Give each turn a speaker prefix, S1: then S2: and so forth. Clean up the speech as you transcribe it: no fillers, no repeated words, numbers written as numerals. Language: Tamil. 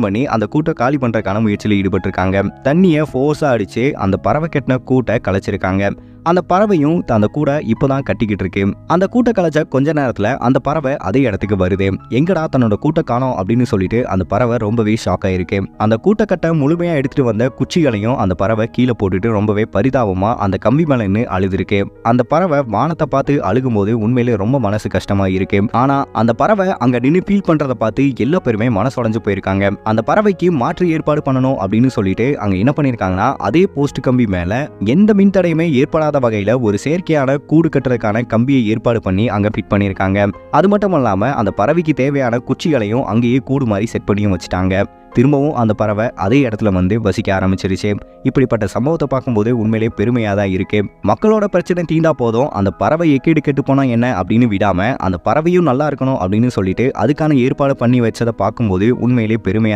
S1: பண்ணி அந்த கூட்ட காலி பண்றதுக்கான முயற்சியில் ஈடுபட்டிருக்காங்க. தண்ணியை ஃபோர்ஸா அடிச்சு அந்த பறவை கட்டின கூட்டை கலைச்சிருக்காங்க. அந்த பறவையும் அந்த கூடை இப்போதான் கட்டிக்கிட்டு இருக்கு. அந்த கூட்டை கலைச்ச கொஞ்ச நேரத்துல அந்த பறவை அதே இடத்துக்கு வருது. எங்கடா தன்னோட கூட்டை காணோம் அப்படின்னு சொல்லிட்டு அந்த பறவை ரொம்பவே ஷாக் ஆயிருக்கு. அந்த கூட்டக்கட்டை முழுமையா எடுத்துட்டு வந்த குச்சிகளையும் அந்த பறவை கீழே போட்டுட்டு ரொம்பவே பரிதாபமா அந்த கம்பி மேல நின்று அழுதுருக்கு. அந்த பறவை வானத்தை பார்த்து அழுகும்போது உண்மையிலே ரொம்ப மனசு கஷ்டமா இருக்கு. ஆனா அந்த பறவை அங்க நின்று ஃபீல் பண்றதை பார்த்து எல்லா பேருமே மனசுடைஞ்சு போயிருக்காங்க. அந்த பறவைக்கு மாற்று ஏற்பாடு பண்ணணும் அப்படின்னு சொல்லிட்டு அங்க என்ன பண்ணிருக்காங்கன்னா, அதே போஸ்ட் கம்பி மேல எந்த மின்தடையுமே ஏற்படாத வகையில ஒரு செயற்கையான கூடு கட்டுறதுக்கான கம்பியை ஏற்பாடு பண்ணி அங்க ஃபிட் பண்ணிருக்காங்க. அது மட்டும் இல்லாம அந்த பறவைக்கு தேவையான குச்சிகளையும் அங்கேயே கூடு மாதிரி செட் பண்ணியும் வச்சுட்டாங்க. திரும்பவும் அந்த பறவை அதே இடத்துல வந்து வசிக்க ஆரம்பிச்சிருச்சு. இப்படிப்பட்ட சம்பவத்தை பார்க்கும்போது உண்மையிலே பெருமையாக தான் இருக்கு. மக்களோட பிரச்சனை தீண்டா போதும், அந்த பறவை எக்கேடு கெட்டு போனா என்ன அப்படின்னு விடாம அந்த பறவையும் நல்லா இருக்கணும் அப்படின்னு சொல்லிட்டு அதுக்கான ஏற்பாடு பண்ணி வச்சதை பார்க்கும்போது உண்மையிலே பெருமையா